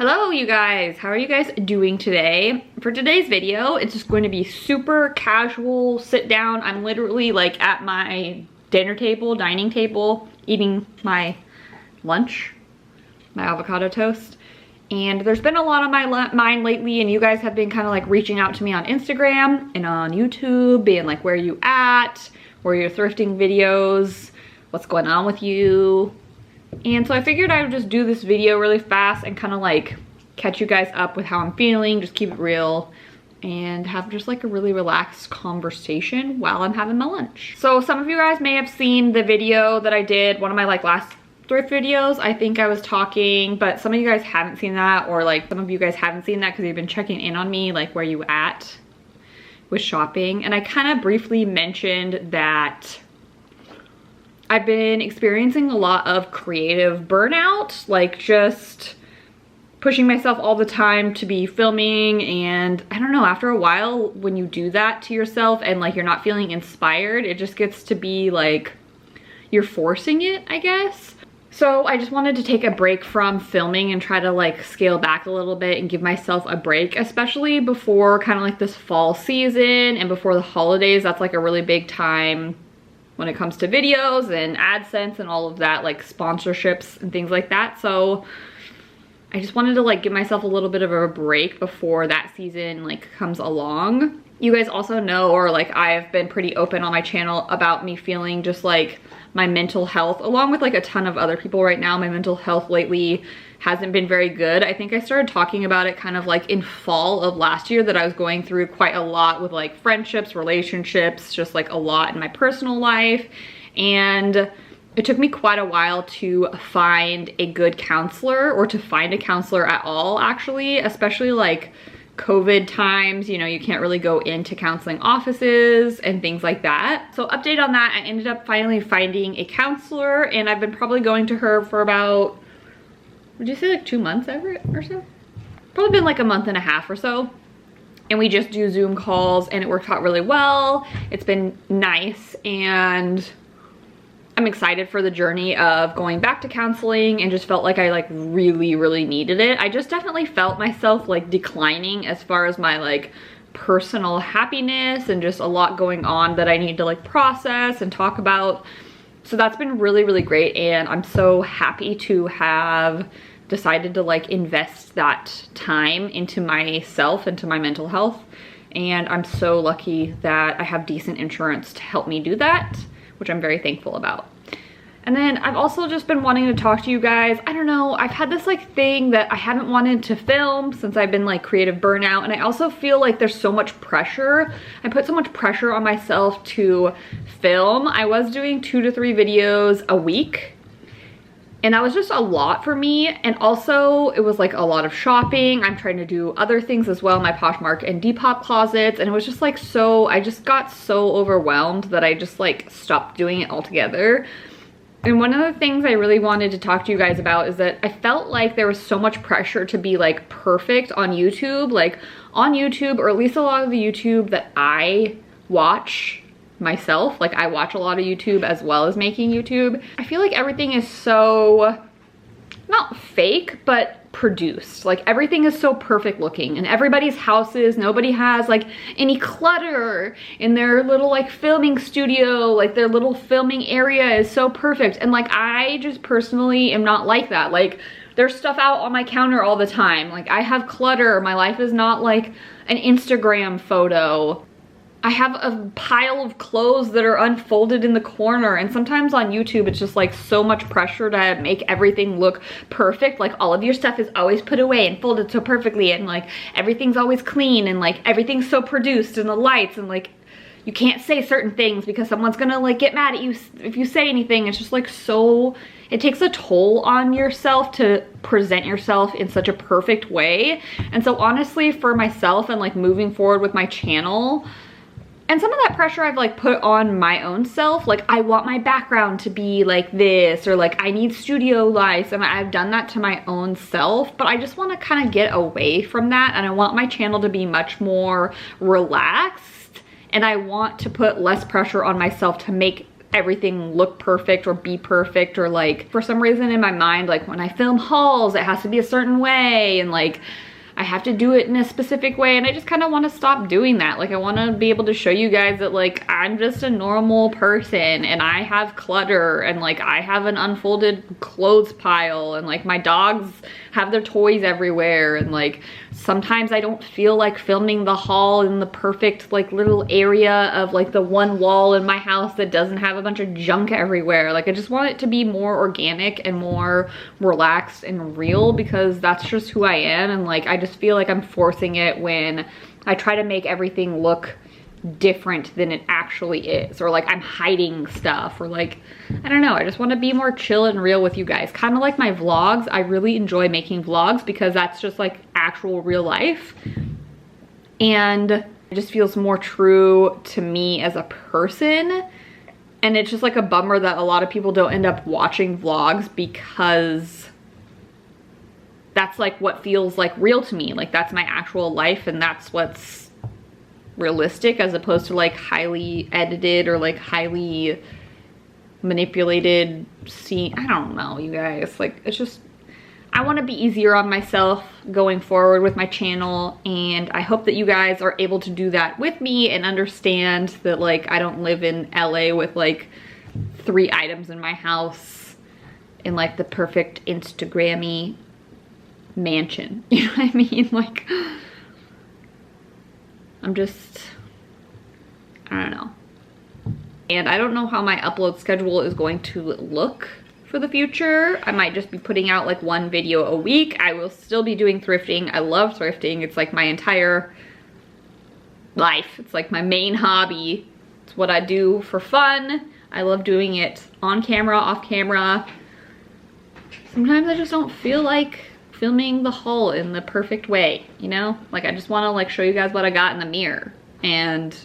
Hello you guys, how are you guys doing today? For today's video, it's just going to be super casual, sit down. I'm literally like at my dining table, eating my lunch, my avocado toast. And there's been a lot on my mind lately, and you guys have been kind of like reaching out to me on Instagram and on YouTube, being like, where are you at? Where are your thrifting videos? What's going on with you? And so I figured I would just do this video really fast and kind of like catch you guys up with how I'm feeling, just keep it real and have just like a really relaxed conversation while I'm having my lunch. So some of you guys may have seen the video that I did, one of my like last thrift videos. I think I was talking, but some of you guys haven't seen that, or like some of you guys haven't seen that because you've been checking in on me, like where you at with shopping. And I kind of briefly mentioned that I've been experiencing a lot of creative burnout, like just pushing myself all the time to be filming. And I don't know, after a while, when you do that to yourself and like you're not feeling inspired, it just gets to be like you're forcing it, I guess. So I just wanted to take a break from filming and try to like scale back a little bit and give myself a break, especially before kind of like this fall season and before the holidays. That's like a really big time when it comes to videos and AdSense and all of that, like sponsorships and things like that. So I just wanted to like give myself a little bit of a break before that season like comes along. You guys also know, or like I've been pretty open on my channel about me feeling just like my mental health, along with like a ton of other people right now. My mental health lately hasn't been very good. I think I started talking about it kind of like in fall of last year, that I was going through quite a lot with like friendships, relationships, just like a lot in my personal life. And it took me quite a while to find a good counselor, or to find a counselor at all, actually, especially like COVID times. You know, you can't really go into counseling offices and things like that. So update on that, I ended up finally finding a counselor, and I've been probably going to her for about, would you say like 2 months or so? Probably been like a month and a half or so. And we just do Zoom calls, and it worked out really well. It's been nice, and I'm excited for the journey of going back to counseling, and just felt like I like really needed it. I just definitely felt myself like declining as far as my like personal happiness, and just a lot going on that I need to like process and talk about. So that's been really great, and I'm so happy to have decided to like invest that time into myself, into my mental health. And I'm so lucky that I have decent insurance to help me do that, which I'm very thankful about. And then I've also just been wanting to talk to you guys. I don't know, I've had this like thing that I haven't wanted to film since I've been like creative burnout, and I also feel like there's so much pressure. I put so much pressure on myself to film. I was doing 2 to 3 videos a week, and that was just a lot for me. And also it was like a lot of shopping. I'm trying to do other things as well, my Poshmark and Depop closets, and it was just like so, I just got so overwhelmed that I just like stopped doing it altogether. And one of the things I really wanted to talk to you guys about is that I felt like there was so much pressure to be like perfect on YouTube. Like on YouTube, or at least a lot of the YouTube that I watch myself, like I watch a lot of YouTube as well as making YouTube, I feel like everything is so, not fake, but produced. Like everything is so perfect looking, and everybody's houses, nobody has like any clutter in their little like filming studio, like their little filming area is so perfect. And like I just personally am not like that. Like there's stuff out on my counter all the time. Like I have clutter. My life is not like an Instagram photo. I have a pile of clothes that are unfolded in the corner, and sometimes on YouTube it's just like so much pressure to make everything look perfect. Like all of your stuff is always put away and folded so perfectly, and like everything's always clean, and like everything's so produced, and the lights, and like you can't say certain things because someone's gonna like get mad at you if you say anything. It's just like so, it takes a toll on yourself to present yourself in such a perfect way. And so honestly, for myself and like moving forward with my channel, and some of that pressure I've like put on my own self, like I want my background to be like this, or like I need studio lights, and I've done that to my own self. But I just want to kind of get away from that, and I want my channel to be much more relaxed, and I want to put less pressure on myself to make everything look perfect or be perfect, or like for some reason in my mind, like when I film hauls, it has to be a certain way, and like I have to do it in a specific way, and I just kind of want to stop doing that. Like I want to be able to show you guys that like I'm just a normal person, and I have clutter, and like I have an unfolded clothes pile, and like my dogs have their toys everywhere, and like sometimes I don't feel like filming the haul in the perfect like little area of like the one wall in my house that doesn't have a bunch of junk everywhere. Like I just want it to be more organic and more relaxed and real, because that's just who I am, and like I just feel like I'm forcing it when I try to make everything look different than it actually is, or like I'm hiding stuff, or like I don't know, I just want to be more chill and real with you guys, kind of like my vlogs. I really enjoy making vlogs because that's just like actual real life, and it just feels more true to me as a person. And it's just like a bummer that a lot of people don't end up watching vlogs, because that's like what feels like real to me. Like that's my actual life, and that's what's realistic, as opposed to like highly edited or like highly manipulated scene. I don't know, you guys, like it's just, I want to be easier on myself going forward with my channel, and I hope that you guys are able to do that with me and understand that like I don't live in LA with like 3 items in my house in like the perfect Instagrammy mansion. You know what I mean? Like I'm just, I don't know. And I don't know how my upload schedule is going to look for the future. I might just be putting out like 1 video a week. I will still be doing thrifting. I love thrifting. It's like my entire life. It's like my main hobby. It's what I do for fun. I love doing it on camera, off camera. Sometimes I just don't feel like filming the haul in the perfect way, you know? Like I just want to like show you guys what I got in the mirror and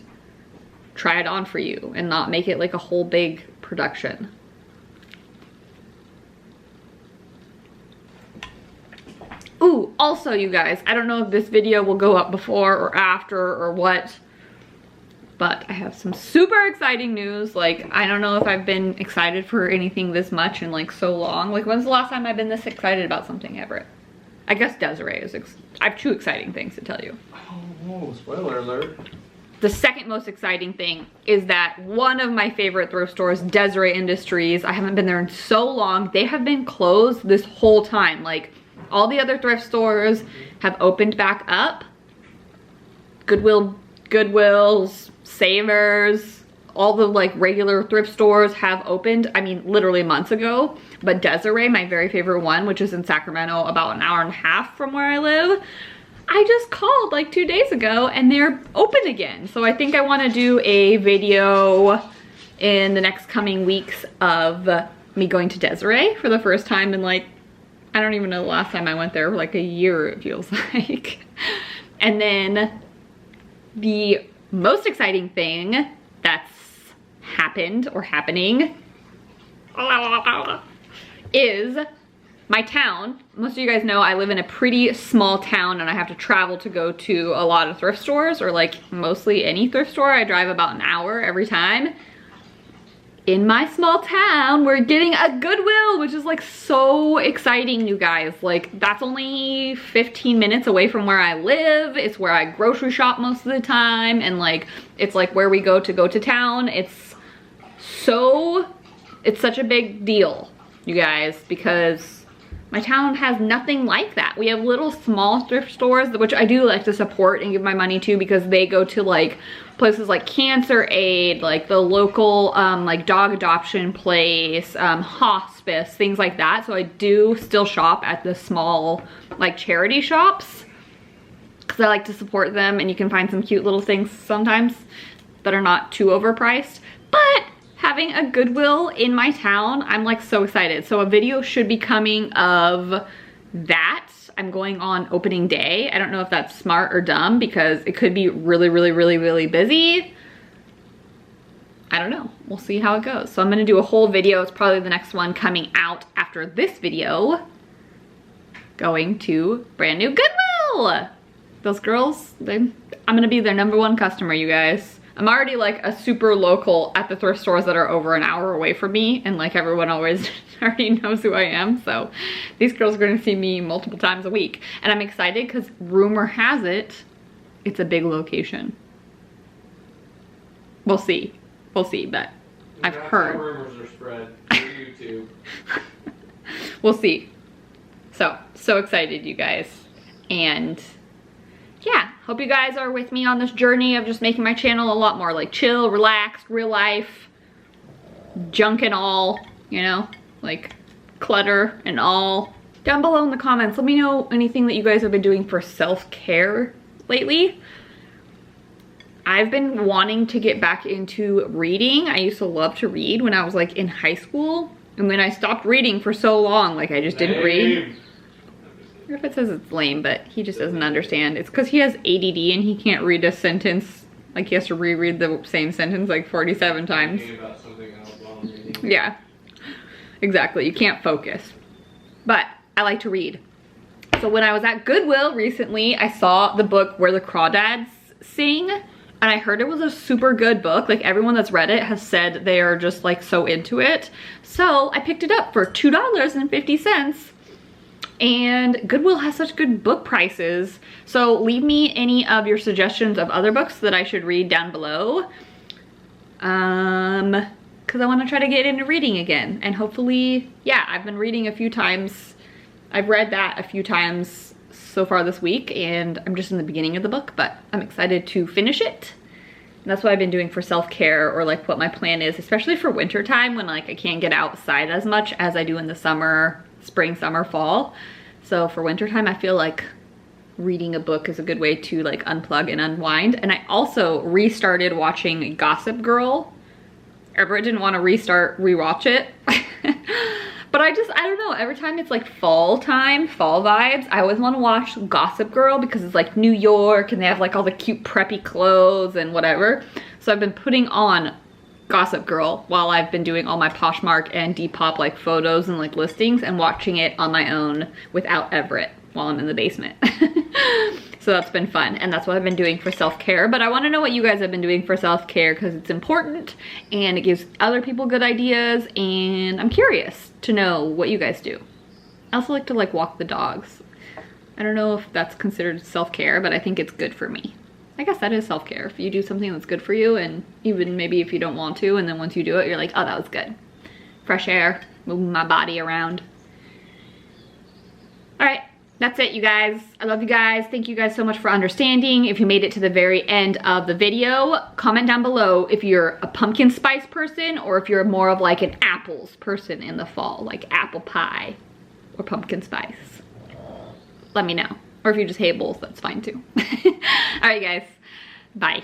try it on for you, and not make it like a whole big production. Ooh, also you guys, I don't know if this video will go up before or after or what, but I have some super exciting news. Like I don't know if I've been excited for anything this much in like so long. Like when's the last time I've been this excited about something, Everett? I guess Desiree is, I have 2 exciting things to tell you. Oh, spoiler alert. The second most exciting thing is that one of my favorite thrift stores, Desiree Industries, I haven't been there in so long. They have been closed this whole time. Like all the other thrift stores have opened back up. Goodwills, Savers, all the like regular thrift stores have opened, I mean literally months ago. But Desiree, my very favorite one, which is in Sacramento, about an hour and a half from where I live, I just called like 2 days ago and they're open again. So I think I want to do a video in the next coming weeks of me going to Desiree for the first time in like, I don't even know the last time I went there, like a year it feels like. And then the most exciting thing that's happened or happening is my town. Most of you guys know I live in a pretty small town, and I have to travel to go to a lot of thrift stores, or like mostly any thrift store. I drive about an hour every time. In my small town, we're getting a Goodwill, which is like so exciting, you guys. Like that's only 15 minutes away from where I live. It's where I grocery shop most of the time, and like it's like where we go to town. It's such a big deal, you guys, because my town has nothing like that. We have little small thrift stores, which I do like to support and give my money to, because they go to like places like Cancer Aid, like the local like dog adoption place, hospice, things like that. So I do still shop at the small like charity shops, because I like to support them, and you can find some cute little things sometimes that are not too overpriced. But having a Goodwill in my town, I'm like so excited. So a video should be coming of that. I'm going on opening day. I don't know if that's smart or dumb, because it could be really, really, really, really busy. I don't know. We'll see how it goes. So I'm gonna do a whole video. It's probably the next one coming out after this video, going to brand new Goodwill. Those girls, I'm gonna be their #1 customer, you guys. I'm already like a super local at the thrift stores that are over an hour away from me, and like everyone always already knows who I am, so these girls are gonna see me multiple times a week. And I'm excited because rumor has it, it's a big location. We'll see, but I've heard. Rumors are spread through YouTube. We'll see. So excited, you guys. And yeah, hope you guys are with me on this journey of just making my channel a lot more like chill, relaxed, real life, junk and all, you know, like clutter and all. Down below in the comments, let me know anything that you guys have been doing for self-care lately. I've been wanting to get back into reading. I used to love to read when I was like in high school, and then I stopped reading for so long, like I just didn't read. I don't know if it says it's lame, but he just doesn't understand. It's because he has ADD and he can't read a sentence. Like he has to reread the same sentence like 47 times. About something else while I'm reading. Yeah, exactly. You can't focus. But I like to read. So when I was at Goodwill recently, I saw the book Where the Crawdads Sing. And I heard it was a super good book. Like everyone that's read it has said they are just like so into it. So I picked it up for $2.50. And Goodwill has such good book prices. So leave me any of your suggestions of other books that I should read down below. Because I want to try to get into reading again. And hopefully, yeah, I've been reading a few times. I've read that a few times so far this week, and I'm just in the beginning of the book, but I'm excited to finish it. And that's what I've been doing for self-care, or like what my plan is, especially for winter time when like I can't get outside as much as I do in the summer, spring, summer, fall. So for winter time, I feel like reading a book is a good way to like unplug and unwind. And I also restarted watching Gossip Girl. Everett didn't want to rewatch it. But I don't know, every time it's like fall time, fall vibes, I always want to watch Gossip Girl because it's like New York and they have like all the cute preppy clothes and whatever. So I've been putting on Gossip Girl while I've been doing all my Poshmark and Depop like photos and like listings, and watching it on my own without Everett while I'm in the basement. So that's been fun, and that's what I've been doing for self-care. But I want to know what you guys have been doing for self-care because it's important and it gives other people good ideas, and I'm curious to know what you guys do. I also like to like walk the dogs. I don't know if that's considered self-care, but I think it's good for me. I guess that is self-care. If you do something that's good for you, and even maybe if you don't want to, and then once you do it, you're like, oh, that was good. Fresh air, moving my body around. All right, that's it, you guys. I love you guys. Thank you guys so much for understanding. If you made it to the very end of the video, comment down below if you're a pumpkin spice person or if you're more of like an apples person in the fall, like apple pie or pumpkin spice. Let me know. Or if you just hate both, that's fine too. All right, guys. Bye.